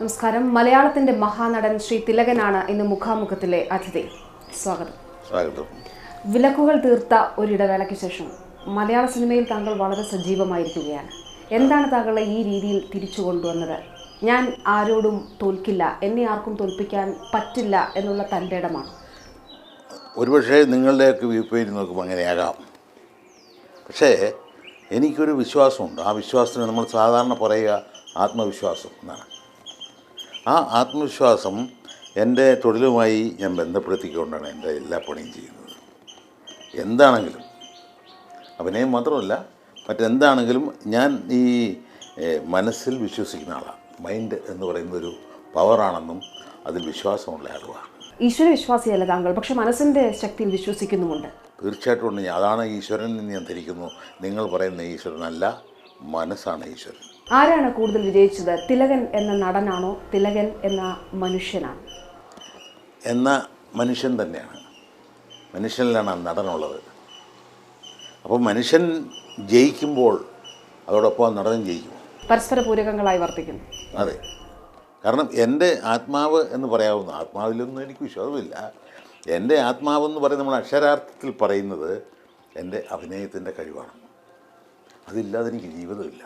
നമസ്കാരം. മലയാളത്തിന്റെ മഹാനടൻ ശ്രീ തിലകനാണ് ഇന്ന് മുഖാമുഖത്തിലെ അതിഥി. സ്വാഗതം. സ്വാഗതം. വിലക്കുകൾ തീർത്ത ഒരിടവേളയ്ക്ക് ശേഷം മലയാള സിനിമയിൽ താങ്കൾ വളരെ സജീവമായിരിക്കുകയാണ്. എന്താണ് താങ്കളെ ഈ രീതിയിൽ തിരിച്ചു കൊണ്ടുവന്നത്? ഞാൻ ആരോടും തോൽക്കില്ല, എന്നെ ആർക്കും തോൽപ്പിക്കാൻ പറ്റില്ല എന്നുള്ള തൻ്റെ ഇടമാണ്. ഒരുപക്ഷെ നിങ്ങളുടെയൊക്കെ വ്യൂ പോയിന്റ് നോക്കുമ്പോൾ അങ്ങനെയാകാം. പക്ഷേ എനിക്കൊരു വിശ്വാസമുണ്ട്. ആ വിശ്വാസത്തിന് നമ്മൾ സാധാരണ പറയുക ആത്മവിശ്വാസം എന്നാണ്. ആ ആത്മവിശ്വാസം എൻ്റെ തൊഴിലുമായി ഞാൻ ബന്ധപ്പെടുത്തിക്കൊണ്ടാണ് എൻ്റെ എല്ലാ പണിയും ചെയ്യുന്നത്. എന്താണെങ്കിലും അഭിനയം മാത്രമല്ല, മറ്റെന്താണെങ്കിലും ഞാൻ ഈ മനസ്സിൽ വിശ്വസിക്കുന്ന ആളാണ്. മൈൻഡ് എന്ന് പറയുന്നൊരു പവറാണെന്നും അതിൽ വിശ്വാസമുള്ള ആളുമാണ്. ഈശ്വര വിശ്വാസിയല്ല താങ്കൾ, പക്ഷെ മനസ്സിൻ്റെ ശക്തിയിൽ വിശ്വസിക്കുന്നുമുണ്ട്. തീർച്ചയായിട്ടും ഉണ്ട്. അതാണ് ഈശ്വരൻ എന്ന് ഞാൻ ധരിക്കുന്നു. നിങ്ങൾ പറയുന്ന ഈശ്വരനല്ല, മനസ്സാണ് ഈശ്വരൻ. ആരാണ് കൂടുതൽ വിജയിച്ചത്? തിലകൻ എന്ന നടനാണോ, തിലകൻ എന്ന മനുഷ്യനാണ്? എന്ന മനുഷ്യൻ തന്നെയാണ്. മനുഷ്യനിലാണ് ആ നടനുള്ളത്. അപ്പോൾ മനുഷ്യൻ ജയിക്കുമ്പോൾ അതോടൊപ്പം ആ നടനും ജയിക്കും. പരസ്പര പൂരകങ്ങളായി വർത്തിക്കുന്നു. അതെ. കാരണം എൻ്റെ ആത്മാവ് എന്ന് പറയാവുന്ന, ആത്മാവിലൊന്നും എനിക്ക് വിശ്വാസമില്ല. എൻ്റെ ആത്മാവെന്ന് പറയുന്നത് നമ്മൾ അക്ഷരാർത്ഥത്തിൽ പറയുന്നത് എൻ്റെ അഭിനയത്തിൻ്റെ കഴിവാണ്. അതില്ലാതെ എനിക്ക് ജീവിതമില്ല.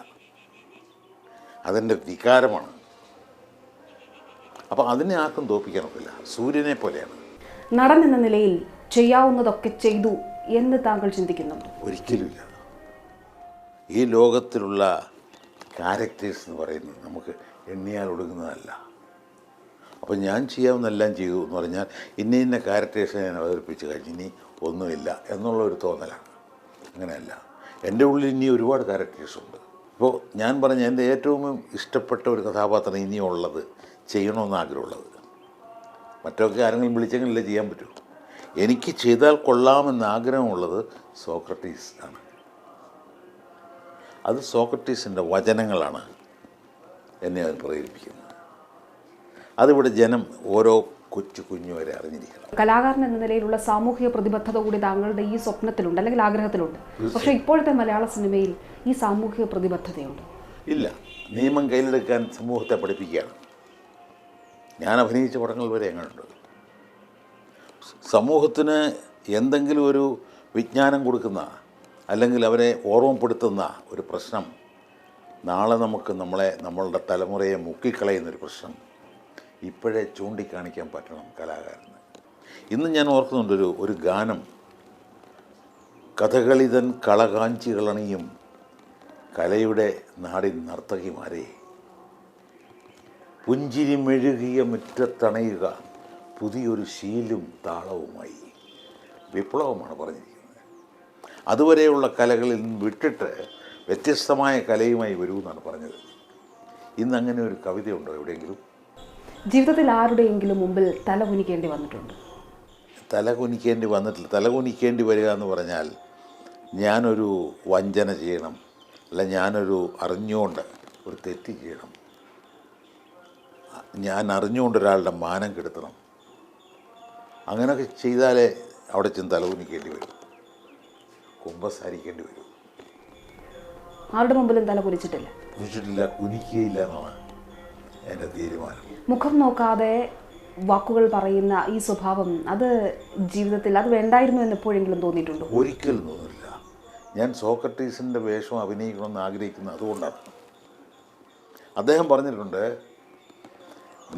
അതെൻ്റെ വികാരമാണ്. അപ്പോൾ അതിനെ ആർക്കും തോൽപ്പിക്കാനൊക്കില്ല. സൂര്യനെ പോലെയാണ്. നടൻ എന്ന നിലയിൽ ചെയ്യാവുന്നതൊക്കെ ചെയ്തു എന്ന് താങ്കൾ ചിന്തിക്കുന്നുണ്ട്? ഒരിക്കലുമില്ല. ഈ ലോകത്തിലുള്ള ക്യാരക്ടേഴ്സ് എന്ന് പറയുന്നത് നമുക്ക് എണ്ണിയാൽ ഒടുങ്ങുന്നതല്ല. അപ്പോൾ ഞാൻ ചെയ്യാവുന്നെല്ലാം ചെയ്തു എന്ന് പറഞ്ഞാൽ ഇന്ന ക്യാരക്ടേഴ്സ് ഞാൻ അവതരിപ്പിച്ച് കഴിഞ്ഞ് ഇനി ഒന്നുമില്ല എന്നുള്ളൊരു തോന്നലാണ്. അങ്ങനെയല്ല. എൻ്റെ ഉള്ളിൽ ഇനി ഒരുപാട് ക്യാരക്ടേഴ്സുണ്ട്. ഇപ്പോൾ ഞാൻ പറഞ്ഞ എൻ്റെ ഏറ്റവും ഇഷ്ടപ്പെട്ട ഒരു കഥാപാത്രം ഇനിയുള്ളത്, ചെയ്യണമെന്ന് ആഗ്രഹമുള്ളത്. മറ്റൊക്കെ ആരെങ്കിലും വിളിച്ചെങ്കിലല്ലേ ചെയ്യാൻ പറ്റൂ. എനിക്ക് ചെയ്താൽ കൊള്ളാമെന്ന് ആഗ്രഹമുള്ളത് സോക്രട്ടീസ് ആണ്. അത് സോക്രട്ടീസിൻ്റെ വചനങ്ങളാണ് എന്നെ അത് പ്രേരിപ്പിക്കുന്നത്. അതിവിടെ ജനം ഓരോ കുഞ്ഞു വരെ അറിഞ്ഞിരിക്കണം. കലാകാരൻ എന്ന നിലയിലുള്ള സാമൂഹിക പ്രതിബദ്ധത കൂടി താങ്കളുടെ ഈ സ്വപ്നത്തിലുണ്ട്, അല്ലെങ്കിൽ ആഗ്രഹത്തിലുണ്ട്. പക്ഷേ ഇപ്പോഴത്തെ മലയാള സിനിമയിൽ ഈ സാമൂഹിക പ്രതിബദ്ധതയുണ്ട്? ഇല്ല. നിയമം കയ്യിലെടുക്കാൻ സമൂഹത്തെ പഠിപ്പിക്കുകയാണ്. ഞാൻ അഭിനയിച്ച പടങ്ങൾ വരെ എങ്ങനെയുണ്ട്. സമൂഹത്തിന് എന്തെങ്കിലും ഒരു വിജ്ഞാനം കൊടുക്കുന്ന, അല്ലെങ്കിൽ അവരെ ഓർമ്മപ്പെടുത്തുന്ന ഒരു പ്രശ്നം, നാളെ നമ്മളുടെ തലമുറയെ മുക്കിക്കളയുന്നൊരു പ്രശ്നം ഇപ്പോഴേ ചൂണ്ടിക്കാണിക്കാൻ പറ്റണം കലാകാരന്. ഇന്ന് ഞാൻ ഓർക്കുന്നുണ്ട് ഒരു ഗാനം. കഥകളിതൻ കളകാഞ്ചികളണിയും കലയുടെ നാടിൻ നർത്തകിമാരെ, പുഞ്ചിരി മെഴുകിയ മുറ്റത്തണയുക പുതിയൊരു ശീലും താളവുമായി. വിപ്ലവമാണ് പറഞ്ഞിരിക്കുന്നത്. അതുവരെയുള്ള കലകളിൽ നിന്ന് വിട്ടിട്ട് വ്യത്യസ്തമായ കലയുമായി വരൂ എന്നാണ് പറഞ്ഞത്. ഇന്നങ്ങനെ ഒരു കവിതയുണ്ടോ എവിടെയെങ്കിലും? ജീവിതത്തിൽ ആരുടെയെങ്കിലും മുമ്പിൽ തല കുനിക്കേണ്ടി വന്നിട്ടുണ്ട്? തല കുനിക്കേണ്ടി വന്നിട്ടില്ല. തല കുനിക്കേണ്ടി വരിക എന്ന് പറഞ്ഞാൽ ഞാനൊരു വഞ്ചന ചെയ്യണം, അല്ല ഞാനൊരു അറിഞ്ഞുകൊണ്ട് ഒരു തെറ്റ് ചെയ്യണം, ഞാൻ അറിഞ്ഞുകൊണ്ട് ഒരാളുടെ മാനം കെടുത്തണം, അങ്ങനെയൊക്കെ ചെയ്താലേ അവിടെ ചെന്ന് തല കുനിക്കേണ്ടി വരും, കുമ്പസാരിക്കേണ്ടി വരും. ആരുടെ മുമ്പിലും തല കുനിച്ചിട്ടില്ല? കുനിക്കുകയില്ല എന്നാണ് എൻ്റെ തീരുമാനം. മുഖം നോക്കാതെ വാക്കുകൾ പറയുന്ന ഈ സ്വഭാവം, അത് ജീവിതത്തിൽ അത് വേണ്ടായിരുന്നു എന്ന് എപ്പോഴെങ്കിലും തോന്നിയിട്ടുണ്ടോ? ഒരിക്കലും തോന്നില്ല. ഞാൻ സോക്രട്ടീസിൻ്റെ വേഷം അഭിനയിക്കണമെന്ന് ആഗ്രഹിക്കുന്നത് അതുകൊണ്ടാണ്. അദ്ദേഹം പറഞ്ഞിട്ടുണ്ട്,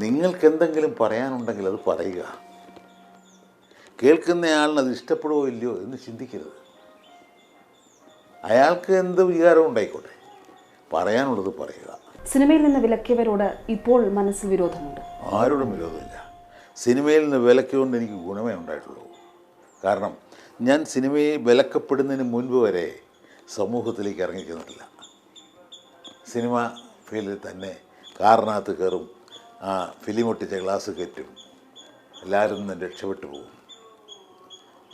നിങ്ങൾക്ക് എന്തെങ്കിലും പറയാനുണ്ടെങ്കിൽ അത് പറയുക, കേൾക്കുന്നയാളിന് അത് ഇഷ്ടപ്പെടുമോ ഇല്ലയോ എന്ന് ചിന്തിക്കരുത്. അയാൾക്ക് എന്ത് വികാരം ഉണ്ടായിക്കോട്ടെ, പറയാനുള്ളത് പറയുക. സിനിമയിൽ നിന്ന് വിലക്കിയവരോട് ഇപ്പോൾ മനസ്സിൽ വിരോധമുണ്ട്? ആരോടും വിരോധമില്ല. സിനിമയിൽ നിന്ന് വിലക്കുകൊണ്ട് എനിക്ക് ഗുണമേ ഉണ്ടായിട്ടുള്ളൂ. കാരണം ഞാൻ സിനിമയെ വിലക്കപ്പെടുന്നതിന് മുൻപ് വരെ സമൂഹത്തിലേക്ക് ഇറങ്ങിക്കുന്നില്ല. സിനിമ ഫീൽഡിൽ തന്നെ കാറിനകത്ത് കയറും, ഫിലിം ഒട്ടിച്ച ഗ്ലാസ് കയറ്റും, എല്ലാവരും നിന്ന് രക്ഷപ്പെട്ടു പോകും.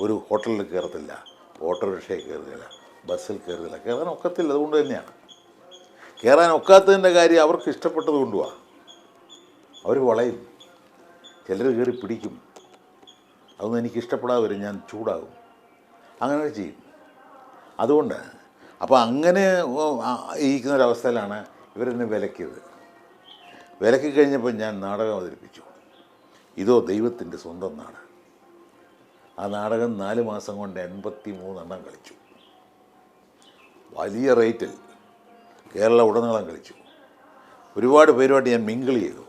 ഒരു ഹോട്ടലിൽ കയറത്തില്ല, ഓട്ടോറിക്ഷയിൽ കയറുകയില്ല, ബസ്സിൽ കയറുകയില്ല. കയറാൻ ഒക്കത്തില്ല. അതുകൊണ്ട് തന്നെയാണ്. കയറാൻ ഒക്കാത്തതിൻ്റെ കാര്യം അവർക്ക് ഇഷ്ടപ്പെട്ടത് കൊണ്ടുപോവാ. അവർ വളയും, ചിലർ കയറി പിടിക്കും. അതൊന്നും എനിക്ക് ഇഷ്ടപ്പെടാതെ വരും, ഞാൻ ചൂടാകും, അങ്ങനെ ചെയ്യും. അതുകൊണ്ട് അപ്പോൾ അങ്ങനെ ഇരിക്കുന്നൊരവസ്ഥയിലാണ് ഇവരെന്നെ വിലക്കിയത്. വിലക്കി കഴിഞ്ഞപ്പോൾ ഞാൻ നാടകം അവതരിപ്പിച്ചു. ഇതോ ദൈവത്തിൻ്റെ സ്വന്തം നാട്. ആ നാടകം 4 മാസം കൊണ്ട് 83 എണ്ണം കളിച്ചു. വലിയ റേറ്റിൽ കേരള ഉടനീളം കളിച്ചു. ഒരുപാട് പേരുമായിട്ട് ഞാൻ മിങ്കിൾ ചെയ്തു.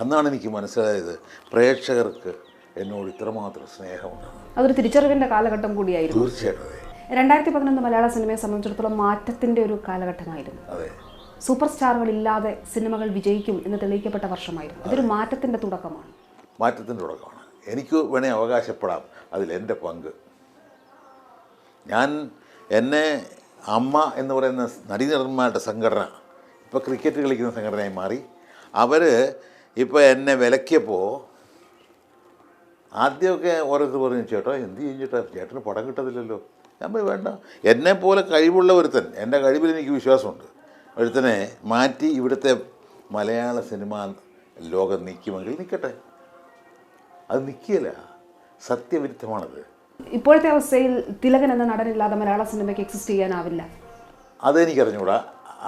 അന്നാണ് എനിക്ക് മനസ്സിലായത് പ്രേക്ഷകർക്ക് എന്നോട് ഇത്രമാത്രം സ്നേഹമുണ്ടെന്ന്. അതൊരു തിരിച്ചറിവിൻ്റെ കാലഘട്ടം കൂടിയായിരുന്നു. തീർച്ചയായിട്ടും അതെ. 2011 മലയാള സിനിമയെ സംബന്ധിച്ചിടത്തോളം മാറ്റത്തിൻ്റെ ഒരു കാലഘട്ടമായിരുന്നു. അതെ. സൂപ്പർ സ്റ്റാറുകളില്ലാതെ സിനിമകൾ വിജയിക്കും എന്ന് തെളിയിക്കപ്പെട്ട വർഷമായിരുന്നു. അതൊരു മാറ്റത്തിൻ്റെ തുടക്കമാണ്. മാറ്റത്തിൻ്റെ തുടക്കമാണ്. എനിക്ക് വേണേൽ അവകാശപ്പെടാം അതിലെൻ്റെ പങ്ക്. എന്നെ അമ്മ എന്ന് പറയുന്ന നടീനടന്മാരുടെ സംഘടന ഇപ്പോൾ ക്രിക്കറ്റ് കളിക്കുന്ന സംഘടനയായി മാറി. അവർ ഇപ്പോൾ എന്നെ വിലക്കിയപ്പോൾ ആദ്യമൊക്കെ ഓരോരുത്തർ പറഞ്ഞു, ചേട്ടാ എന്ത് ചെയ്യും ചേട്ടാ, ചേട്ടന് പടം കിട്ടത്തില്ലല്ലോ. ഞാൻ പോയി വേണ്ട, എന്നെപ്പോലെ കഴിവുള്ള ഒരുത്തൻ, എൻ്റെ കഴിവിൽ എനിക്ക് വിശ്വാസമുണ്ട്, ഒരുത്തനെ മാറ്റി ഇവിടുത്തെ മലയാള സിനിമ ലോകം നിൽക്കുമെങ്കിൽ നിൽക്കട്ടെ. അത് നിൽക്കില്ല, സത്യവിരുദ്ധമാണത്. ഇപ്പോഴത്തെ അവസ്ഥയിൽ തിലകൻ എന്ന നടനില്ലാതെ മലയാള സിനിമയ്ക്ക് എക്സിസ്റ്റ് ചെയ്യാനാവില്ല. അതെനിക്കറിഞ്ഞൂടാ.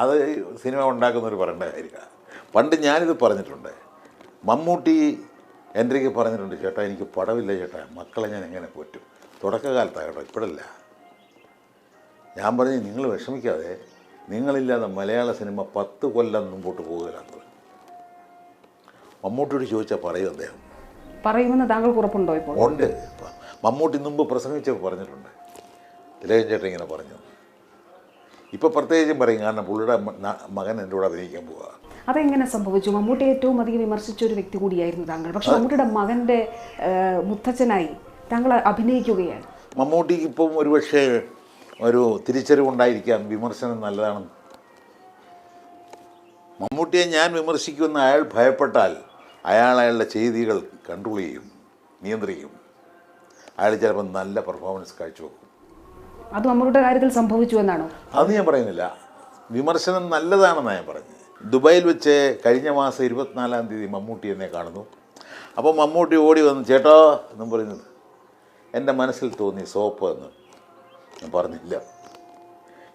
അത് സിനിമ ഉണ്ടാക്കുന്നവർ പറയേണ്ട കാര്യമാണ്. പണ്ട് ഞാനിത് പറഞ്ഞിട്ടുണ്ട്. മമ്മൂട്ടി എൻ്റെക്ക് പറഞ്ഞിട്ടുണ്ട്, ചേട്ടാ എനിക്ക് പടമില്ല ചേട്ടാ, മക്കളെ ഞാൻ എങ്ങനെ പോറ്റും. തുടക്കകാലത്താണ് കേട്ടോ, ഇപ്പോഴല്ല. ഞാൻ പറഞ്ഞു, നിങ്ങൾ വിഷമിക്കാതെ, നിങ്ങളില്ലാതെ മലയാള സിനിമ 10 കൊല്ലം മുമ്പോട്ട് പോകുകയാണ്. മമ്മൂട്ടിയോട് ചോദിച്ചാൽ പറയും അദ്ദേഹം. പറയുമെന്ന് താങ്കൾക്ക് ഉറപ്പുണ്ടോ? ഇപ്പോൾ ഉണ്ട്. മമ്മൂട്ടി മുമ്പ് പ്രസംഗിച്ചപ്പോൾ പറഞ്ഞിട്ടുണ്ട്, തിലകൻ ചേട്ടൻ ഇങ്ങനെ പറഞ്ഞു. ഇപ്പോൾ പ്രത്യേകിച്ചും പറയും, കാരണം പുള്ളിയുടെ മകൻ എൻ്റെ കൂടെ അഭിനയിക്കാൻ പോവുക. അതെങ്ങനെ സംഭവിച്ചു? മമ്മൂട്ടി ഏറ്റവും അധികം വിമർശിച്ച ഒരു വ്യക്തി കൂടിയായിരുന്നു താങ്കൾ. പക്ഷെ മമ്മൂട്ടിയുടെ മകൻ്റെ മുത്തച്ഛനായി താങ്കൾ അഭിനയിക്കുകയാണ്. മമ്മൂട്ടിക്ക് ഇപ്പം ഒരുപക്ഷെ ഒരു തിരിച്ചറിവുണ്ടായിരിക്കാം വിമർശനം നല്ലതാണെന്ന്. മമ്മൂട്ടിയെ ഞാൻ വിമർശിക്കുമെന്ന് അയാൾ ഭയപ്പെട്ടാൽ അയാളുടെ ചെയ്തികൾ കൺട്രോൾ ചെയ്യും, നിയന്ത്രിക്കും. അയാൾ ചിലപ്പോൾ നല്ല പെർഫോമൻസ് കാഴ്ചവെക്കും. അത് മമ്മൂട്ടിയുടെ കാര്യത്തിൽ സംഭവിച്ചു എന്നാണോ? അത് ഞാൻ പറയുന്നില്ല. വിമർശനം നല്ലതാണെന്നാണ് ഞാൻ പറഞ്ഞത്. ദുബായിൽ വെച്ച് കഴിഞ്ഞ മാസം 24-ാം തീയതി മമ്മൂട്ടി എന്നെ കാണുന്നു. അപ്പോൾ മമ്മൂട്ടി ഓടി വന്ന്, ചേട്ടാ എന്നും പറയുന്നത് എൻ്റെ മനസ്സിൽ തോന്നി സോപ്പ് എന്ന്. ഞാൻ പറഞ്ഞില്ല,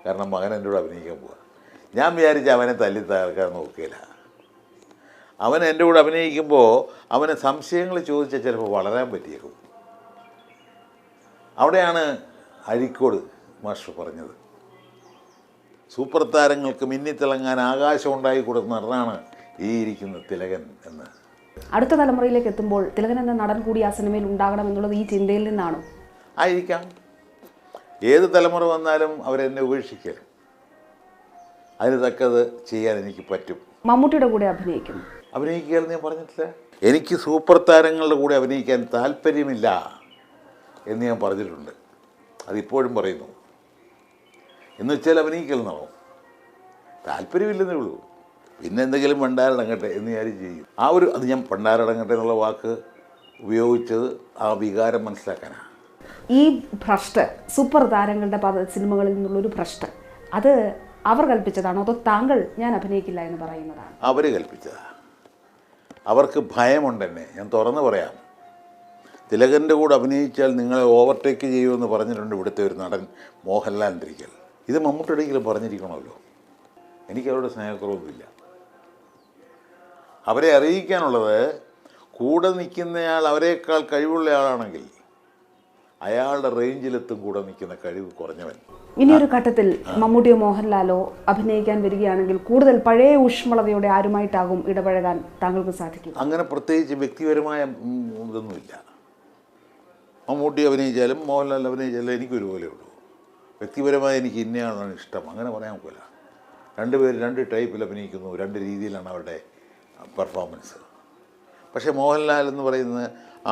കാരണം മകൻ എൻ്റെ കൂടെ അഭിനയിക്കാൻ പോവുക. ഞാൻ വിചാരിച്ച അവനെ തല്ലി തകർക്കാൻ നോക്കിയില്ല. അവൻ എൻ്റെ കൂടെ അഭിനയിക്കുമ്പോൾ അവന് സംശയങ്ങൾ ചോദിച്ചാൽ ചിലപ്പോൾ വളരാൻ പറ്റിയേക്കും. അവിടെയാണ് അഴീക്കോട് മാസ്റ്റർ പറഞ്ഞത്, സൂപ്പർ താരങ്ങൾക്ക് മിന്നിത്തിളങ്ങാൻ ആകാശം ഉണ്ടായി കൊടുക്കുന്ന നടനാണ് ഈ ഇരിക്കുന്ന തിലകൻ എന്ന്. അടുത്ത തലമുറയിലേക്ക് എത്തുമ്പോൾ തിലകൻ എന്ന നടൻ കൂടി ആ സിനിമയിൽ ഉണ്ടാകണം എന്നുള്ളത് ഈ ചിന്തയിൽ നിന്നാണോ? ആയിരിക്കാം. ഏത് തലമുറ വന്നാലും അവരെന്നെ ഉപേക്ഷിക്കലും അതിന് തക്കത് ചെയ്യാൻ എനിക്ക് പറ്റും. മമ്മൂട്ടിയുടെ കൂടെ അഭിനയിക്കുകയെന്ന് ഞാൻ പറഞ്ഞിട്ടില്ല. എനിക്ക് സൂപ്പർ താരങ്ങളുടെ കൂടെ അഭിനയിക്കാൻ താല്പര്യമില്ല എന്ന് ഞാൻ പറഞ്ഞിട്ടുണ്ട്. അതിപ്പോഴും പറയുന്നു. എന്ന് വെച്ചാൽ അഭിനയിക്കലെന്നാണോ? താല്പര്യമില്ലെന്നേ ഉള്ളൂ. പിന്നെ എന്തെങ്കിലും പണ്ടാരടങ്ങട്ടെ എന്ന് വിചാരിച്ച് ചെയ്യും. അത് ഞാൻ പണ്ടാരടങ്ങട്ടെ എന്നുള്ള വാക്ക് ഉപയോഗിച്ചത് ആ വികാരം മനസ്സിലാക്കാനാണ്. ഈ ഭ്രഷ്ട് സൂപ്പർ താരങ്ങളുടെ സിനിമകളിൽ നിന്നുള്ളൊരു ഭ്രഷ്ട് അത് അവർ കൽപ്പിച്ചതാണോ, അതോ താങ്കൾ ഞാൻ അഭിനയിക്കില്ല എന്ന് പറയുന്നതാണ്? അവർ കൽപ്പിച്ചതാണ്. അവർക്ക് ഭയമുണ്ടെന്നെ. ഞാൻ തുറന്നു പറയാം. തിലകൻ്റെ കൂടെ അഭിനയിച്ചാൽ നിങ്ങളെ ഓവർടേക്ക് ചെയ്യുമെന്ന് പറഞ്ഞിട്ടുണ്ട് ഇവിടുത്തെ ഒരു നടൻ മോഹൻലാൽ അന്തരിക്കൽ. ഇത് മമ്മൂട്ടിയെങ്കിലും പറഞ്ഞിരിക്കണമല്ലോ. എനിക്ക് അവരുടെ സ്നേഹക്കുറവൊന്നുമില്ല. അവരെ അറിയിക്കാനുള്ളത്, കൂടെ നിൽക്കുന്നയാൾ അവരെക്കാൾ കഴിവുള്ള ആളാണെങ്കിൽ അയാളുടെ റേഞ്ചിലെത്തും കൂടെ നിൽക്കുന്ന കഴിവ് കുറഞ്ഞവൻ. ഇനിയൊരു ഘട്ടത്തിൽ മമ്മൂട്ടിയോ മോഹൻലാലോ അഭിനയിക്കാൻ വരികയാണെങ്കിൽ കൂടുതൽ പഴയ ഊഷ്മളതയോടെ ആരുമായിട്ടാകും ഇടപഴകാൻ താങ്കൾക്ക് സാധിക്കും? അങ്ങനെ പ്രത്യേകിച്ച് വ്യക്തിപരമായ ഇതൊന്നുമില്ല. മമ്മൂട്ടി അഭിനയിച്ചാലും മോഹൻലാൽ അഭിനയിച്ചാലും എനിക്കൊരുപോലെ ഉള്ളൂ. വ്യക്തിപരമായി എനിക്ക് ഇന്നയാളാണ് ഇഷ്ടം അങ്ങനെ പറയാൻ പോകില്ല. രണ്ടുപേർ 2 ടൈപ്പിൽ അഭിനയിക്കുന്നു, 2 രീതിയിലാണ് അവരുടെ പെർഫോമൻസ്. പക്ഷേ മോഹൻലാൽ എന്ന് പറയുന്ന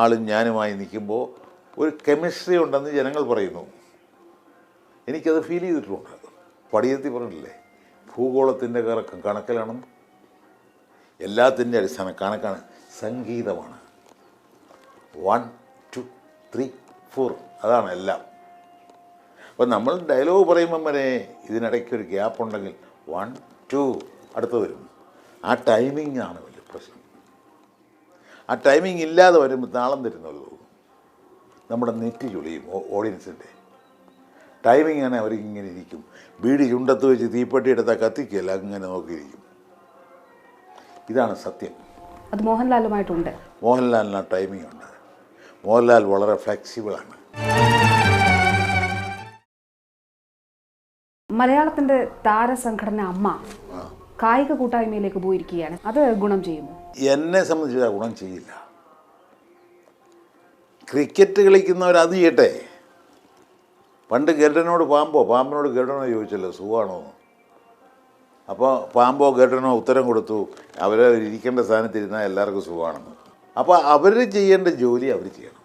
ആളും ഞാനുമായി നിൽക്കുമ്പോൾ ഒരു കെമിസ്ട്രി ഉണ്ടെന്ന് ജനങ്ങൾ പറയുന്നു. എനിക്കത് ഫീൽ ചെയ്തിട്ടുണ്ട്. പടിയെത്തി പറഞ്ഞില്ലേ, ഭൂഗോളത്തിൻ്റെ കറക്കം കണക്കിലാണ്, എല്ലാത്തിൻ്റെ അടിസ്ഥാനം കണക്കാണ്, സംഗീതമാണ്. 1 2 3 4 അതാണ് എല്ലാം. അപ്പം നമ്മൾ ഡയലോഗ് പറയുമ്പം വരെ ഇതിനിടയ്ക്കൊരു ഗ്യാപ്പ് ഉണ്ടെങ്കിൽ 1 2 അടുത്ത് വരും. ആ ടൈമിംഗ് ആണ് വലിയ പ്രശ്നം. ആ ടൈമിംഗ് ഇല്ലാതെ വരുമ്പോൾ താളം തരുന്നുള്ളൂ. നമ്മുടെ നെറ്റി ചുളിയും ഓഡിയൻസിൻ്റെ ടൈമിംഗ് ആണ്. അവരിങ്ങനെ ഇരിക്കും, ബീഡി ചുണ്ടത്ത് വെച്ച് തീപ്പെട്ടി എടുത്താൽ കത്തിക്കുകയല്ല, അങ്ങനെ നോക്കിയിരിക്കും. ഇതാണ് സത്യം. അത് മോഹൻലാലുമായിട്ടുണ്ട്. മോഹൻലാലിന് ടൈമിംഗ് ഉണ്ട്. മോഹൻലാൽ വളരെ ഫ്ലെക്സിബിളാണ്. മലയാളത്തിൻ്റെ താരസംഘടന അമ്മ കായിക കൂട്ടായ്മയിലേക്ക് പോയിരിക്കുകയാണ്. അത് ഗുണം ചെയ്യുമോ? എന്നെ സംബന്ധിച്ച് ഗുണം ചെയ്യില്ല. ക്രിക്കറ്റ് കളിക്കുന്നവർ അത് ചെയ്യട്ടെ. പണ്ട് ഗരുഡനോട് പാമ്പിനോട് ഗരുഡനോ ചോദിച്ചല്ലോ സുഖമാണോ. അപ്പോൾ പാമ്പോ ഗരുഡനോ ഉത്തരം കൊടുത്തു, അവരെ ഇരിക്കേണ്ട സ്ഥാനത്തിരുന്നാൽ എല്ലാവർക്കും സുഖമാണെന്ന്. അപ്പോൾ അവർ ചെയ്യേണ്ട ജോലി അവർ ചെയ്യണം.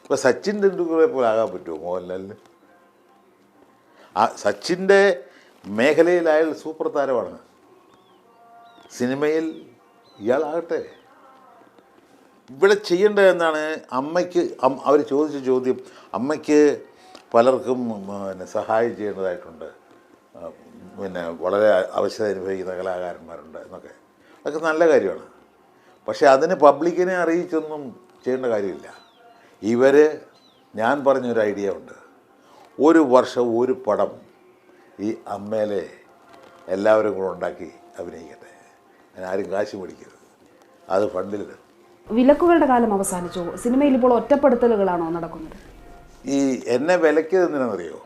ഇപ്പോൾ സച്ചിൻ ടെണ്ടുൽക്കറെ പോലെ ആകാൻ പറ്റുമോ മോഹൻലാലിന്? സച്ചിൻ്റെ മേഖലയിൽ അയാൾ സൂപ്പർ താരമാണ്. സിനിമയിൽ ഇയാളാകട്ടെ. ഇവിടെ ചെയ്യേണ്ടത് എന്താണ്? അമ്മയ്ക്ക് അവർ ചോദിച്ച ചോദ്യം, അമ്മയ്ക്ക് പലർക്കും സഹായം ചെയ്യേണ്ടതായിട്ടുണ്ട്, വളരെ അവശത അനുഭവിക്കുന്ന കലാകാരന്മാരുണ്ട് എന്നൊക്കെ. അതൊക്കെ നല്ല കാര്യമാണ്. പക്ഷേ അതിന് പബ്ലിക്കിനെ അറിയിച്ചൊന്നും ചെയ്യേണ്ട കാര്യമില്ല. ഞാൻ പറഞ്ഞൊരു ഐഡിയ ഉണ്ട്. ഒരു വർഷം ഒരു പടം ഈ അമ്മയിലെ എല്ലാവരും കൂടെ ഉണ്ടാക്കി അഭിനയിക്കട്ടെ. അതിനാരും കാശ് മേടിക്കരുത്, അത് ഫണ്ടിലിടും. വിലക്കുകളുടെ കാലം അവസാനിച്ചു. സിനിമയിൽ ഇപ്പോൾ ഒറ്റപ്പെടുത്തലുകളാണോ നടക്കുന്നത്? ഈ എന്നെ വിലക്കിയത് എന്തിനാണെന്നറിയോ?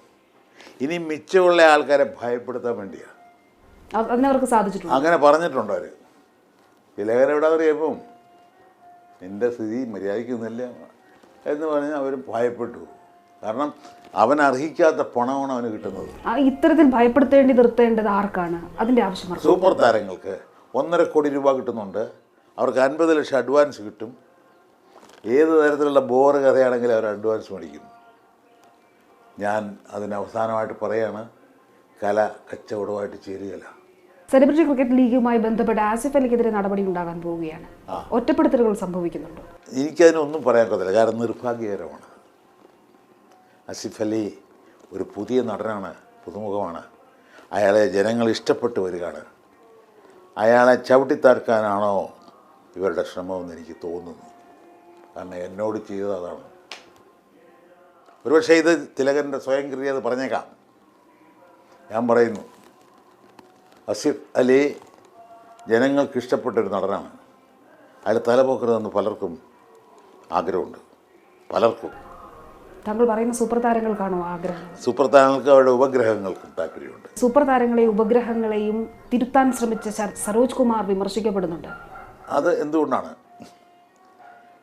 ഇനി മിച്ചമുള്ള ആൾക്കാരെ ഭയപ്പെടുത്താൻ വേണ്ടിയാണ്. അതിനവർക്ക് സാധിച്ചിട്ടുണ്ട്. അങ്ങനെ പറഞ്ഞിട്ടുണ്ട് അവർ. വിലകരം എവിടെ അറിയുമ്പം നിൻ്റെ സ്ഥിതി മര്യാദയ്ക്കൊന്നുമില്ല എന്ന് പറഞ്ഞാൽ അവർ ഭയപ്പെട്ടു. കാരണം അവൻ അർഹിക്കാത്ത പണമാണ് അവന് കിട്ടുന്നത്. ഇത്തരത്തിൽ ഭയപ്പെടുത്തേണ്ടി നിർത്തേണ്ടത് ആർക്കാണ്? അതിൻ്റെ ആവശ്യം സൂപ്പർ താരങ്ങൾക്ക് 1.5 കോടി രൂപ കിട്ടുന്നുണ്ട്. അവർക്ക് 50 ലക്ഷം അഡ്വാൻസ് കിട്ടും. ഏത് തരത്തിലുള്ള ബോറ് കഥയാണെങ്കിലും അവർ അഡ്വാൻസ് മേടിക്കും. ഞാൻ അതിന് അവസാനമായിട്ട് പറയാണ്, കല കച്ചവടമായിട്ട് ചേരുകയില്ല. സെലിബ്രിറ്റി ക്രിക്കറ്റ് ലീഗുമായി ബന്ധപ്പെട്ട് ആസിഫ് അലിക്കെതിരെ നടപടി ഉണ്ടാകാൻ പോവുകയാണ്. ഒറ്റപ്പെടുത്തലുകൾ സംഭവിക്കുന്നുണ്ടോ? എനിക്കതിനൊന്നും പറയാൻ പറ്റില്ല. കാരണം നിർഭാഗ്യകരമാണ്. ആസിഫ് അലി ഒരു പുതിയ നടനാണ്, പുതുമുഖമാണ്. അയാളെ ജനങ്ങൾ ഇഷ്ടപ്പെട്ട് വരികയാണ്. അയാളെ ചവിട്ടിത്താഴ്ക്കാനാണോ ഇവരുടെ ശ്രമമെന്ന് എനിക്ക് തോന്നുന്നു. കാരണം എന്നോട് ചെയ്തത് അതാണ്. ഒരുപക്ഷെ ഇത് തിലകൻ്റെ സ്വയം ക്രിയ അത് പറഞ്ഞേക്കാം. ഞാൻ പറയുന്നു, ആസിഫ് അലി ജനങ്ങൾക്ക് ഇഷ്ടപ്പെട്ടൊരു നടനാണ്. അയാൾ തലപോക്കരുതെന്ന് പലർക്കും ആഗ്രഹമുണ്ട്. പലർക്കും. താങ്കൾ പറയുന്ന സൂപ്പർ താരങ്ങൾക്കാണോ ആഗ്രഹം? സൂപ്പർ താരങ്ങൾക്ക് അവരുടെ ഉപഗ്രഹങ്ങൾക്കും താല്പര്യമുണ്ട്. സൂപ്പർ താരങ്ങളെയും ഉപഗ്രഹങ്ങളെയും തിരുത്താൻ ശ്രമിച്ച സരോജ് കുമാർ വിമർശിക്കപ്പെടുന്നുണ്ട്. അത് എന്തുകൊണ്ടാണ്?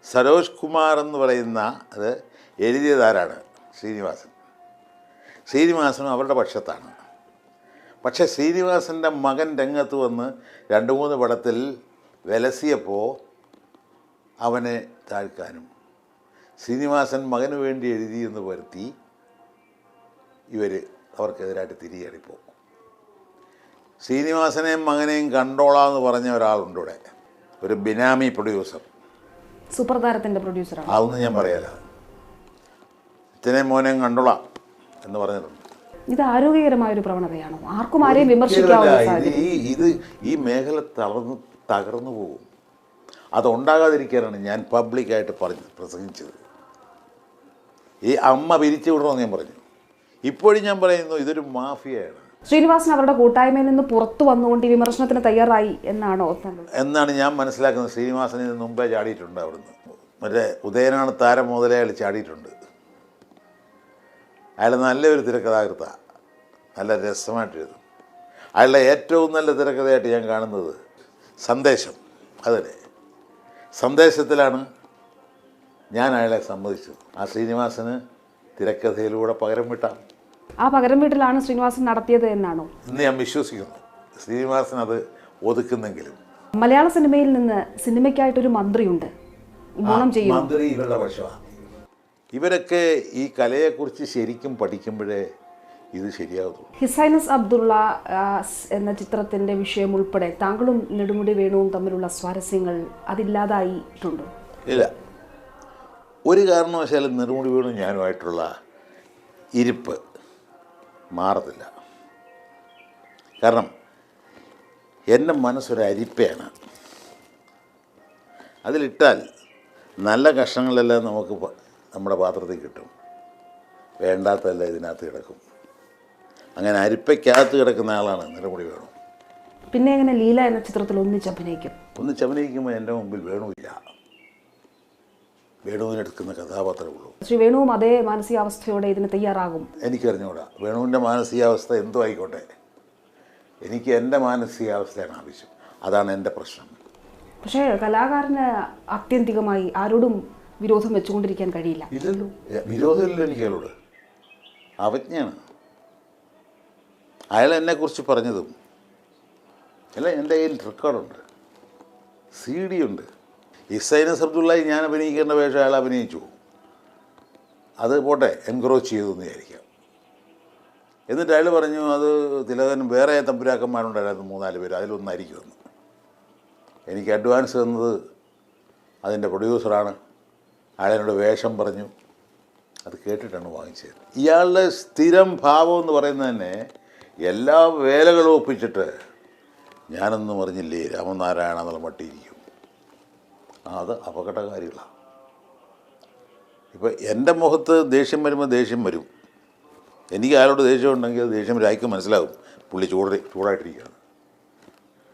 സരോജ് കുമാർ എന്ന് പറയുന്ന അത് എഴുതിയതാരാണ്? ശ്രീനിവാസൻ. ശ്രീനിവാസനും അവരുടെ പക്ഷത്താണ്. പക്ഷേ ശ്രീനിവാസൻ്റെ മകൻ രംഗത്ത് വന്ന് 2-3 പടത്തിൽ വിലസിയപ്പോൾ അവനെ താഴ്ക്കാനും ശ്രീനിവാസൻ മകന് വേണ്ടി എഴുതി എന്ന് വരുത്തി അവർക്കെതിരായിട്ട് തിരികെയാണിപ്പോൾ. ശ്രീനിവാസനെയും മകനെയും കണ്ടോളാമെന്ന് പറഞ്ഞ ഒരാളുണ്ട് ഇവിടെ, ഒരു ബിനാമി പ്രൊഡ്യൂസർ. സൂപ്പർ താരത്തിൻ്റെ പ്രൊഡ്യൂസറാണ്. അതൊന്നും ഞാൻ പറയാല. അച്ഛനെയും മോനെയും കണ്ടോളാം എന്ന് പറഞ്ഞിട്ടുണ്ട്. ഇത് ആരോഗ്യകരമായൊരു പ്രവണതയാണോ? ആർക്കും ആരെയും വിമർശിക്കാവുന്ന ഈ മേഖല തകർന്നു പോകും. അതുണ്ടാകാതിരിക്കാനാണ് ഞാൻ പബ്ലിക്കായിട്ട് പ്രസംഗിച്ചത്. ഈ അമ്മ പിരിച്ചു വിടണമെന്ന് ഞാൻ പറഞ്ഞു. ഇപ്പോഴും ഞാൻ പറയുന്നു, ഇതൊരു മാഫിയയാണ്. ശ്രീനിവാസൻ അവരുടെ കൂട്ടായ്മയിൽ നിന്ന് പുറത്തു വന്നുകൊണ്ട് ഈ വിമർശനത്തിന് തയ്യാറായി എന്നാണ് ഞാൻ മനസ്സിലാക്കുന്നത്. ശ്രീനിവാസൻ ഇതിന് മുമ്പേ ചാടിയിട്ടുണ്ട്. അവിടുന്ന് മറ്റേ ഉദയനാണ് താരം മുതലേ അയാൾ ചാടിയിട്ടുണ്ട്. അയാൾ നല്ലൊരു തിരക്കഥാകൃത്താണ്, നല്ല രസമായിട്ട് എഴുതും. അയാളുടെ ഏറ്റവും നല്ല തിരക്കഥയായിട്ട് ഞാൻ കാണുന്നത് സന്ദേശം. അതല്ലേ, സന്ദേശത്തിലാണ് ഞാൻ അയാളെ സമ്മതിച്ചത്. ആ ശ്രീനിവാസന് തിരക്കഥയിലൂടെ പകരം വിട്ടാം. ആ പകരം വീട്ടിലാണ് ശ്രീനിവാസൻ നടത്തിയത് എന്നാണോ ഇന്ന് ഞാൻ വിശ്വസിക്കുന്നു. ശ്രീനിവാസൻ അത് ഒതുക്കുന്നെങ്കിലും. മലയാള സിനിമയിൽ നിന്ന് സിനിമയ്ക്കായിട്ടൊരു മന്ത്രിയുണ്ട്. മന്ത്രി ഇവരുടെ പക്ഷമാണ്. ഇവരൊക്കെ ഈ കലയെക്കുറിച്ച് ശരിക്കും പഠിക്കുമ്പോഴേ ഇത് ശരിയാകുള്ളൂ. ഹിസൈനസ് അബ്ദുള്ള എന്ന ചിത്രത്തിൻ്റെ വിഷയം ഉൾപ്പെടെ താങ്കളും നെടുമുടി വേണുവും തമ്മിലുള്ള സ്വാരസ്യങ്ങൾ അതില്ലാതായിട്ടുണ്ടോ? ഇല്ല, ഒരു കാരണവശാലും നെടുമുടി വേണു ഞാനുമായിട്ടുള്ള ഇരിപ്പ് മാറത്തില്ല. കാരണം എൻ്റെ മനസ്സൊരു അരിപ്പയാണ്. അതിലിട്ടാൽ നല്ല കഷ്ണങ്ങളെല്ലാം നമുക്ക് നമ്മുടെ പാത്രത്തിൽ കിട്ടും, വേണ്ടാത്തതെല്ലാം ഇതിനകത്ത് കിടക്കും. അങ്ങനെ അരിപ്പയ്ക്കകത്ത് കിടക്കുന്ന ആളാണ് നെടുമുടി വേണു. പിന്നെ എങ്ങനെ ലീല എന്ന ചിത്രത്തിൽ ഒന്നിച്ചഭിനയിക്കും? ഒന്നിച്ചഭിനയിക്കുമ്പോൾ എൻ്റെ മുമ്പിൽ വേണുവില്ല. വേണുവിനെടുക്കുന്ന കഥാപാത്രമേ ഉള്ളൂ. ശ്രീ വേണുവും അതേ മാനസികാവസ്ഥയോടെ ഇതിന് തയ്യാറാകും? എനിക്കറിഞ്ഞുകൂടാ. വേണുവിൻ്റെ മാനസികാവസ്ഥ എന്തോ ആയിക്കോട്ടെ, എനിക്ക് എൻ്റെ മാനസികാവസ്ഥയാണ് ആവശ്യം. അതാണ് എൻ്റെ പ്രശ്നം. പക്ഷേ കലാകാരന് ആത്യന്തികമായി ആരോടും വിരോധം വെച്ചുകൊണ്ടിരിക്കാൻ കഴിയില്ല. ഇല്ലല്ലോ, വിരോധമില്ലല്ലോ എനിക്ക് അയാളോട്. അവജ്ഞയാണ്. അയാൾ എന്നെക്കുറിച്ച് പറഞ്ഞതും അല്ല, എൻ്റെ കയ്യിൽ റെക്കോർഡുണ്ട്, CD ഉണ്ട്. ഇസൈനസ് അബ്ദുള്ളായി ഞാൻ അഭിനയിക്കേണ്ട വേഷം അയാൾ അഭിനയിച്ചു. അത് പോട്ടെ, എൻക്രോച്ച് ചെയ്തു എന്ന് വിചാരിക്കാം. എന്നിട്ട് അയാൾ പറഞ്ഞു അത് തിലകൻ വേറെ തമ്പുരാക്കന്മാരുണ്ടായിരുന്നു 3-4 പേര്, അതിലൊന്നായിരിക്കുമെന്ന്. എനിക്ക് അഡ്വാൻസ് തന്നത് അതിൻ്റെ പ്രൊഡ്യൂസറാണ്. അയാളെന്നോട് വേഷം പറഞ്ഞു, അത് കേട്ടിട്ടാണ് വാങ്ങിച്ചത്. ഇയാളുടെ സ്ഥിരം ഭാവം എന്ന് പറയുന്നത് തന്നെ എല്ലാ വേലകളും ഒപ്പിച്ചിട്ട് ഞാനൊന്നും അറിഞ്ഞില്ലേ രാമനാരായണ എന്നുള്ള മട്ടിയിരിക്കും. അത് അപകടകാരികളാണ്. ഇപ്പം എൻ്റെ മുഖത്ത് ദേഷ്യം വരുമ്പോൾ ദേഷ്യം വരും. എനിക്ക് അയാളോട് ദേഷ്യം ഉണ്ടെങ്കിൽ അത് ദേഷ്യം രായ്ക്ക് മനസ്സിലാകും, പുള്ളി ചൂടായിട്ടിരിക്കുകയാണ്.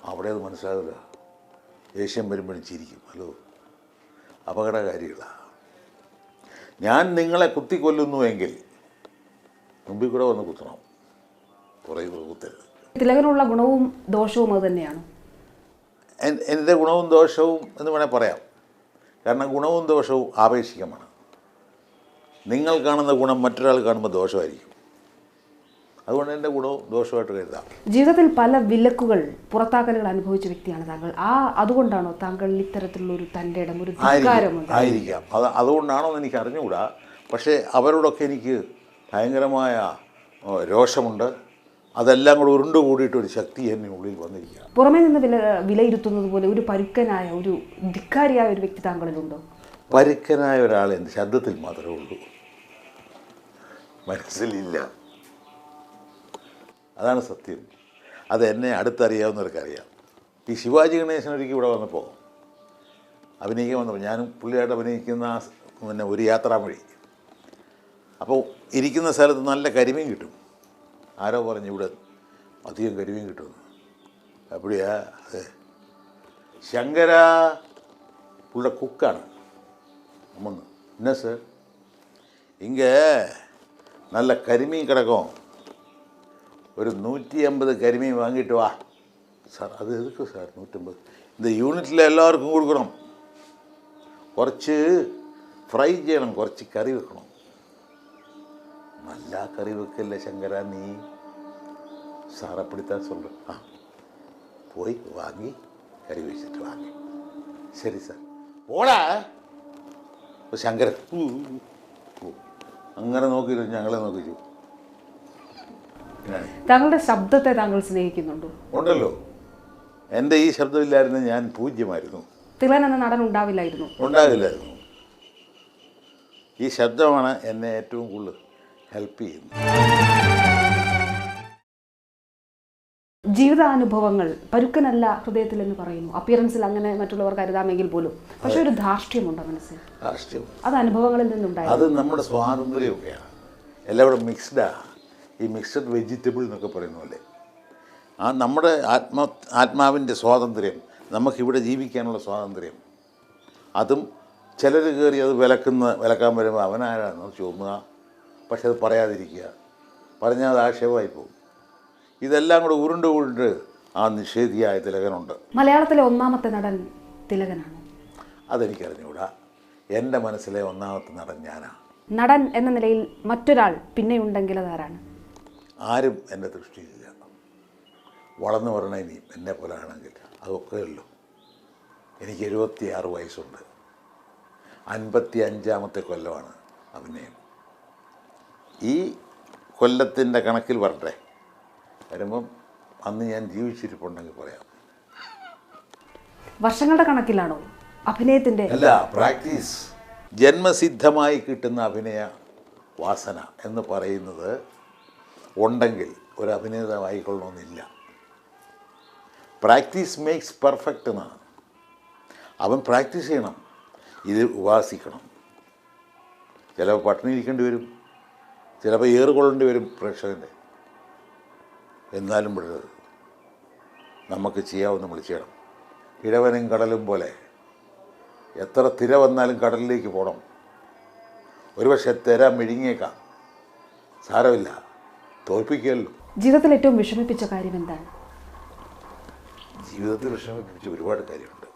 അവിടെ അത് മനസ്സിലാകില്ല. ദേഷ്യം വരുമ്പോഴും ചിരിക്കും. ഹലോ, അപകടകാരികളാണ്. ഞാൻ നിങ്ങളെ കുത്തിക്കൊല്ലുന്നുവെങ്കിൽ മുമ്പിൽ കൂടെ വന്ന് കുത്തണം, കുറേ കുത്തരുത്. തിലകനുള്ള ഗുണവും ദോഷവും അത് തന്നെയാണ്. എൻ്റെ ഗുണവും ദോഷവും എന്ന് വേണേൽ പറയാം. കാരണം ഗുണവും ദോഷവും ആപേക്ഷികമാണ്. നിങ്ങൾ കാണുന്ന ഗുണം മറ്റൊരാൾ കാണുമ്പോൾ ദോഷമായിരിക്കും. അതുകൊണ്ട് എൻ്റെ ഗുണവും ദോഷമായിട്ട് കരുതാം. ജീവിതത്തിൽ പല വിലക്കുകൾ, പുറത്താക്കലുകൾ അനുഭവിച്ച വ്യക്തിയാണ് താങ്കൾ. അതുകൊണ്ടാണോ താങ്കൾ ഇത്തരത്തിലുള്ള ഒരു തൻ്റെ ഇടം, ഒരു ധിക്കാരമുണ്ട്? ആയിരിക്കാം. അതുകൊണ്ടാണോ എന്ന് എനിക്ക് അറിഞ്ഞുകൂടാ. പക്ഷേ അവരോടൊക്കെ എനിക്ക് ഭയങ്കരമായ രോഷമുണ്ട്. അതെല്ലാം കൂടെ ഉരുണ്ടു കൂടിയിട്ടൊരു ശക്തി എന്നെ ഉള്ളിൽ വന്നിരിക്കുക. പുറമേ നിന്ന് വിലയിരുത്തുന്നത് പോലെ ഒരു പരുക്കനായ, ഒരു ധിക്കാരിയായ ഒരു വ്യക്തി താങ്കളിലുണ്ടോ? പരുക്കനായ ഒരാൾ എൻ്റെ ശബ്ദത്തിൽ മാത്രമേ ഉള്ളൂ, മനസ്സിലില്ല. അതാണ് സത്യം. അത് എന്നെ അടുത്തറിയാവുന്നവർക്കറിയാം. ഈ ശിവാജി ഗണേശൻ ഒരിക്കൽ ഇവിടെ വന്നപ്പോൾ അഭിനയിക്കാൻ വന്നപ്പോൾ ഞാനും പുള്ളിയായിട്ട് അഭിനയിക്കുന്ന പിന്നെ ഒരു യാത്രാമൊഴി. അപ്പോൾ ഇരിക്കുന്ന സ്ഥലത്ത് നല്ല കരിമീൻ കിട്ടും. ആരോ പറഞ്ഞു ഇവിടെ അധികം കരിമീൻ കിട്ടുമെന്ന്. അപ്പടിയാ? അതെ, ശങ്കര ഉള്ള കുക്കാണ് അമ്മന്ന്. என்ன சார் இங்கே நல்ல കരിമീൻ കിടക്കും, ഒരു 150 കരിമീൻ വാങ്ങിയിട്ട് വാ. സാർ അത് എതുക്ക് സാർ 150? இந்த യൂണിറ്റിൽ എല്ലാവർക്കും കൊടുക്കണം. കുറച്ച് ഫ്രൈ ചെയ്യണം, കുറച്ച് കറി വെക്കണം. നല്ല കറി വെക്കല്ലേ ശങ്കര നീ? സാർ അപ്പടിത്താൻ சொல்ற. പോയി വാങ്ങി കറി വെച്ചിട്ട് വാങ്ങി. ശരി സാർ പോടാ. ശങ്കരൻ അങ്ങനെ നോക്കിയിട്ട് ഞങ്ങളെ നോക്കിച്ചു. താങ്കളുടെ ശബ്ദത്തെ താങ്കൾ സ്നേഹിക്കുന്നുണ്ടോ? ഉണ്ടല്ലോ. എൻ്റെ ഈ ശബ്ദമില്ലായിരുന്നു ഞാൻ പൂജ്യമായിരുന്നു. തിലകൻ എന്ന നടൻ ഉണ്ടാവില്ലായിരുന്നു. ഈ ശബ്ദമാണ് എന്നെ ഏറ്റവും കൂടുതൽ ഹെൽപ്പ് ചെയ്യുന്നത്. ജീവിതാനുഭവങ്ങൾ പരുക്കനല്ല ഹൃദയത്തിൽ എന്ന് പറയുന്നു. അപ്പിയറൻസിൽ അങ്ങനെ മറ്റുള്ളവർ കരുതാമെങ്കിൽ പോലും പക്ഷെ ഒരു ധാർഷ്ട്യമുണ്ട് മനസ്സിൽ. അത് അനുഭവങ്ങളിൽ നിന്നുണ്ടായി. അത് നമ്മുടെ സ്വാതന്ത്ര്യമൊക്കെയാണ്. എല്ലാവരും മിക്സ്ഡാണ്. ഈ മിക്സഡ് വെജിറ്റബിൾ എന്നൊക്കെ പറയുന്ന പോലെ നമ്മുടെ ആത്മാവിൻ്റെ സ്വാതന്ത്ര്യം, നമുക്കിവിടെ ജീവിക്കാനുള്ള സ്വാതന്ത്ര്യം, അതും ചിലർ കയറി അത് വിലക്കാൻ വരുമ്പോൾ അവനാരാണെന്ന് ചുമ. പക്ഷെ അത് പറയാതിരിക്കുക, പറഞ്ഞാൽ അത് ആക്ഷേപമായി പോകും. ഇതെല്ലാം കൂടെ ഉരുണ്ട് ആ നിഷേധിയായ തിലകനുണ്ട്. മലയാളത്തിലെ ഒന്നാമത്തെ നടൻ തിലകനാണ്. അതെനിക്കറിഞ്ഞൂടാ. എൻ്റെ മനസ്സിലെ ഒന്നാമത്തെ നടൻ ഞാനാണ്. നടൻ എന്ന നിലയിൽ മറ്റൊരാൾ പിന്നെയുണ്ടെങ്കിൽ അതാരാണ്? ആരും എൻ്റെ ദൃഷ്ടിയിലില്ല. വളർന്നു വരണ ഇനി എന്നെ പോലെ ആണെങ്കിൽ അതൊക്കെ ഉള്ളൂ. എനിക്ക് 76 വയസ്സുണ്ട്. 55ാമത്തെ കൊല്ലമാണ് അഭിനയം. ഈ കൊല്ലത്തിൻ്റെ കണക്കിൽ വരട്ടെ, വരുമ്പം അന്ന് ഞാൻ ജീവിച്ചിരിപ്പുണ്ടെങ്കിൽ പറയാം. വർഷങ്ങളുടെ കണക്കിലാണോ അഭിനയത്തിൻ്റെ? അല്ല, പ്രാക്ടീസ്. ജന്മസിദ്ധമായി കിട്ടുന്ന അഭിനയ വാസന എന്ന് പറയുന്നത് ഉണ്ടെങ്കിൽ ഒരു അഭിനേതാവായിക്കൊള്ളണമെന്നില്ല. പ്രാക്ടീസ് മേക്സ് പെർഫെക്റ്റ് എന്നാണ്. അവൻ പ്രാക്ടീസ് ചെയ്യണം, ഇത് ഉപാസിക്കണം. ചിലപ്പോൾ പട്ടിണി ഇരിക്കേണ്ടി വരും, ചിലപ്പോൾ ഏറുകൊള്ളേണ്ടി വരും പ്രേക്ഷകൻ്റെ. എന്നാലും വിടരുത്. നമുക്ക് ചെയ്യാവുന്ന നമ്മൾ ചെയ്യണം. ഇടവനും കടലും പോലെ എത്ര തിര വന്നാലും കടലിലേക്ക് പോകണം. ഒരുപക്ഷെ തിര മെഴുങ്ങിയേക്കാം, സാരമില്ല, തോൽപ്പിക്കുകയല്ലോ. ജീവിതത്തിൽ ഏറ്റവും വിഷമിപ്പിച്ച കാര്യം എന്താണ്? ജീവിതത്തിൽ വിഷമിപ്പിച്ച ഒരുപാട് കാര്യമുണ്ട്.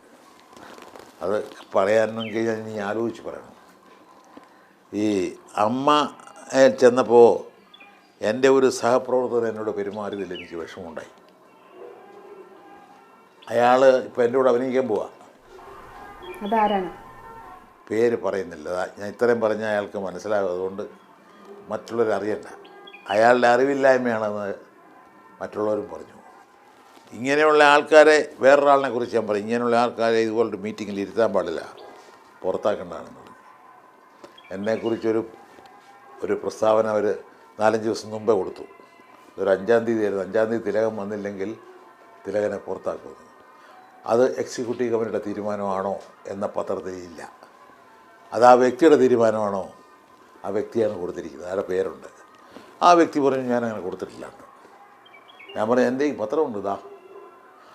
അത് പറയാനെങ്കിൽ ഞാൻ ഇനി ആലോചിച്ച് പറയണം. ഈ അമ്മ ചെന്നപ്പോൾ എൻ്റെ ഒരു സഹപ്രവർത്തകൻ എന്നോട് പെരുമാറിയതിൽ എനിക്ക് വിഷമമുണ്ടായി. അയാൾ ഇപ്പോൾ എൻ്റെ കൂടെ അഭിനയിക്കാൻ പോവാ. അതാരാണ്? പേര് പറയുന്നില്ല. ഞാൻ ഇത്രയും പറഞ്ഞ അയാൾക്ക് മനസ്സിലാകും, അതുകൊണ്ട് മറ്റുള്ളവർ അറിയണ്ട. അയാളുടെ അറിവില്ലായ്മയാണെന്ന് മറ്റുള്ളവരും പറഞ്ഞു. ഇങ്ങനെയുള്ള ആൾക്കാരെ, വേറൊരാളിനെ കുറിച്ച് ഞാൻ പറയും, ഇങ്ങനെയുള്ള ആൾക്കാരെ ഇതുപോലൊരു മീറ്റിങ്ങിൽ ഇരുത്താൻ പാടില്ല, പുറത്താക്കേണ്ടതാണെന്ന് പറഞ്ഞു. എന്നെക്കുറിച്ചൊരു പ്രസ്താവന അവർ 4-5 ദിവസം മുമ്പേ കൊടുത്തു. ഒരു 5-ാം തീയതി ആയിരുന്നു. 5-ാം തീയതി തിലകൻ വന്നില്ലെങ്കിൽ തിലകനെ പുറത്താക്കുമെന്ന്. അത് എക്സിക്യൂട്ടീവ് കമ്മിറ്റിയുടെ തീരുമാനമാണോ എന്ന പത്രത്തിൽ ഇല്ല. അത് ആ വ്യക്തിയുടെ തീരുമാനമാണോ? ആ വ്യക്തിയാണ് കൊടുത്തിരിക്കുന്നത്, അയാളുടെ പേരുണ്ട്. ആ വ്യക്തി പറഞ്ഞു ഞാനങ്ങനെ കൊടുത്തിട്ടില്ല. ഞാൻ പറഞ്ഞു എൻ്റെ ഈ പത്രമുണ്ട്, ഇതാ,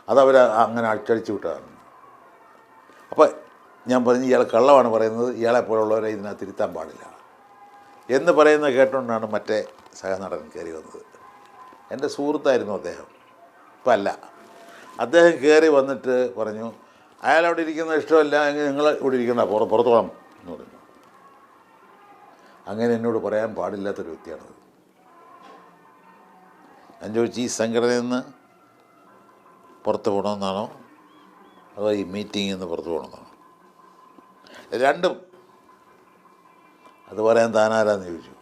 അതവർ അങ്ങനെ അടിച്ചടിച്ച് വിട്ടതാണ്. അപ്പം ഞാൻ പറഞ്ഞു ഇയാൾ കള്ളമാണ് പറയുന്നത്, ഇയാളെപ്പോലുള്ളവരെ ഇതിനകത്ത് തിരുത്താൻ പാടില്ല എന്ന് പറയുന്നത് കേട്ടുകൊണ്ടാണ് മറ്റേ സഹനടൻ കയറി വന്നത്. എൻ്റെ സുഹൃത്തായിരുന്നു അദ്ദേഹം, ഇപ്പം അല്ല. അദ്ദേഹം കയറി വന്നിട്ട് പറഞ്ഞു അയാളവിടെ ഇരിക്കുന്ന ഇഷ്ടമല്ല എങ്കിൽ നിങ്ങൾ ഇവിടെ ഇരിക്കണ്ട, പുറത്തു പോകണം എന്ന് പറഞ്ഞു. അങ്ങനെ എന്നോട് പറയാൻ പാടില്ലാത്തൊരു വ്യക്തിയാണത്. ഞാൻ ചോദിച്ചു ഈ സംഘടനയിൽ നിന്ന് പുറത്ത് പോകണമെന്നാണോ അതോ ഈ മീറ്റിങ്ങിൽ നിന്ന് പുറത്ത് പോകണമെന്നാണോ? രണ്ടും. അത് പറയാൻ താനാരാന്ന് ചോദിച്ചു.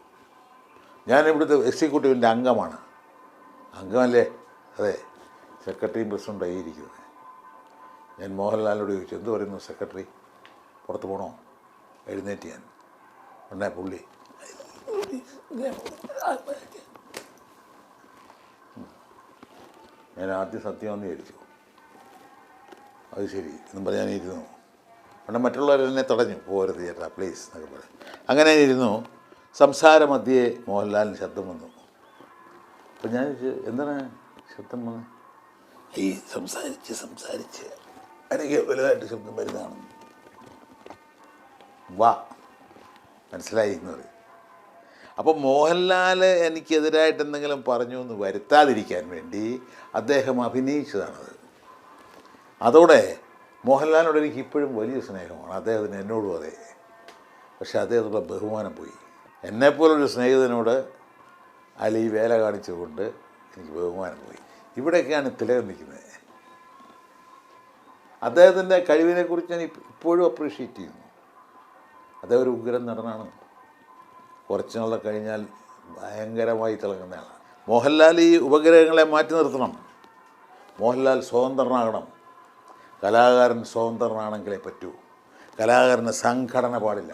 ഞാൻ ഇവിടുത്തെ എക്സിക്യൂട്ടീവിൻ്റെ അംഗമാണ്. അംഗമല്ലേ? അതെ, സെക്രട്ടറിയും പ്രസിഡൻ്റായി ഇരിക്കുന്നത്. ഞാൻ മോഹൻലാലിനോട് ചോദിച്ചു എന്ത് പറയുന്നു സെക്രട്ടറി, പുറത്ത് പോകണോ? എഴുന്നേറ്റ് ഞാൻ ഉടനെ പുള്ളി ഞാൻ ആദ്യം സത്യമെന്ന് വിചാരിച്ചു. അത് ശരി എന്നും പറഞ്ഞ് ഞാനിരുന്നു. അവിടെ മറ്റുള്ളവർ എന്നെ തടഞ്ഞു, പോരുത് ചേട്ടാ പ്ലീസ് എന്നൊക്കെ പറയും. അങ്ങനെ ഇരുന്നു. സംസാരമധ്യേ മോഹൻലാലിന് ശബ്ദം വന്നു. അപ്പം ഞാൻ ചോദിച്ചു എന്താണ് ശബ്ദം വന്നത്? ഈ സംസാരിച്ച് എനിക്ക് വലുതായിട്ട് ശബ്ദം വരുന്നതാണ്. വാ മനസ്സിലായി എന്ന് പറയും. അപ്പോൾ മോഹൻലാൽ എനിക്കെതിരായിട്ട് എന്തെങ്കിലും പറഞ്ഞു എന്ന് വരുത്താതിരിക്കാൻ വേണ്ടി അദ്ദേഹം അഭിനയിച്ചതാണത്. അതോടെ മോഹൻലാലിനോട് എനിക്ക് ഇപ്പോഴും വലിയ സ്നേഹമാണ്, അദ്ദേഹത്തിന് എന്നോടും അതെ. പക്ഷേ അദ്ദേഹത്തിനുള്ള ബഹുമാനം പോയി. എന്നെപ്പോലൊരു സ്നേഹിതനോട് അയാൾ ഈ വേല കാണിച്ചുകൊണ്ട് എനിക്ക് ബഹുമാനം പോയി. ഇവിടെയൊക്കെയാണ് തിലകൻ നിൽക്കുന്നത്. അദ്ദേഹത്തിൻ്റെ കഴിവിനെക്കുറിച്ച് ഞാൻ ഇപ്പോഴും അപ്രീഷിയേറ്റ് ചെയ്യുന്നു. അദ്ദേഹം ഒരു ഉഗ്രൻ നടനാണ്. കുറച്ച് നാളെ കഴിഞ്ഞാൽ ഭയങ്കരമായി തിളങ്ങുന്നയാളാണ്. മോഹൻലാൽ ഈ ഉപഗ്രഹങ്ങളെ മാറ്റി നിർത്തണം. മോഹൻലാൽ സ്വതന്ത്രനാകണം. കലാകാരൻ സ്വതന്ത്രനാണെങ്കിലേ പറ്റൂ. കലാകാരന് സംഘടന പാടില്ല.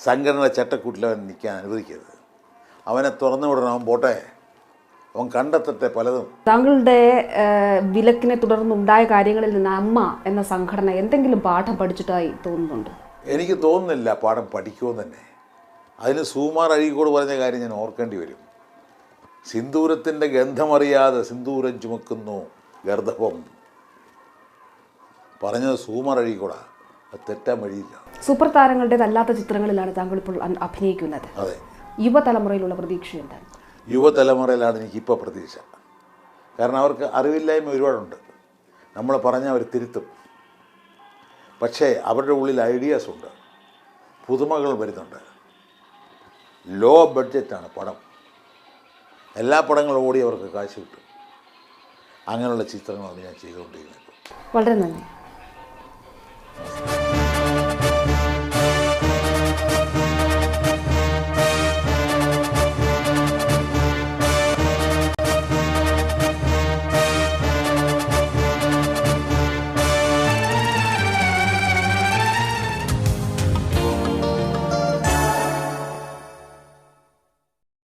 സംഘടന ചട്ടക്കൂട്ടിൽ അവൻ നിൽക്കാൻ അനുവദിക്കരുത്. അവനെ തുറന്നു വിടണം. അവൻ പോട്ടെ, അവൻ കണ്ടെത്തട്ടെ പലതും. താങ്കളുടെ വിലക്കിനെ തുടർന്നുണ്ടായ കാര്യങ്ങളിൽ നിന്ന് അമ്മ എന്ന സംഘടന എന്തെങ്കിലും പാഠം പഠിച്ചിട്ടായി തോന്നുന്നുണ്ട്? എനിക്ക് തോന്നുന്നില്ല പാഠം പഠിക്കുമെന്ന് തന്നെ. അതിന് സുകുമാർ അഴീക്കോട് പറഞ്ഞ കാര്യം ഞാൻ ഓർക്കേണ്ടി വരും. സിന്ദൂരത്തിൻ്റെ ഗന്ധമറിയാതെ സിന്ദൂരം ചുമക്കുന്നു ഗർദഭം പറഞ്ഞത് സുകുമാർ അഴീക്കോടാ. അത് തെറ്റാൻ വഴിയില്ല. സൂപ്പർ താരങ്ങളുടേതല്ലാത്ത ചിത്രങ്ങളിലാണ് താങ്കൾ ഇപ്പോൾ അഭിനയിക്കുന്നത്. അതെ. യുവതലമുറയിലുള്ള പ്രതീക്ഷ എന്താണ്? യുവതലമുറയിലാണ് എനിക്കിപ്പോൾ പ്രതീക്ഷ. കാരണം അവർക്ക് അറിവില്ലായ്മ ഒരുപാടുണ്ട്. നമ്മൾ പറഞ്ഞാൽ അവർ തിരുത്തും. പക്ഷേ അവരുടെ ഉള്ളിൽ ഐഡിയാസ് ഉണ്ട്, പുതുമകൾ വരുന്നുണ്ട്. ലോ ബഡ്ജറ്റാണ് പടം. എല്ലാ പടങ്ങളും ഓടി അവർക്ക് കാശ് കിട്ടും. അങ്ങനെയുള്ള ചിത്രങ്ങളാണ് ഞാൻ ചെയ്തുകൊണ്ടിരിക്കുന്നത്. വളരെ നന്ദി.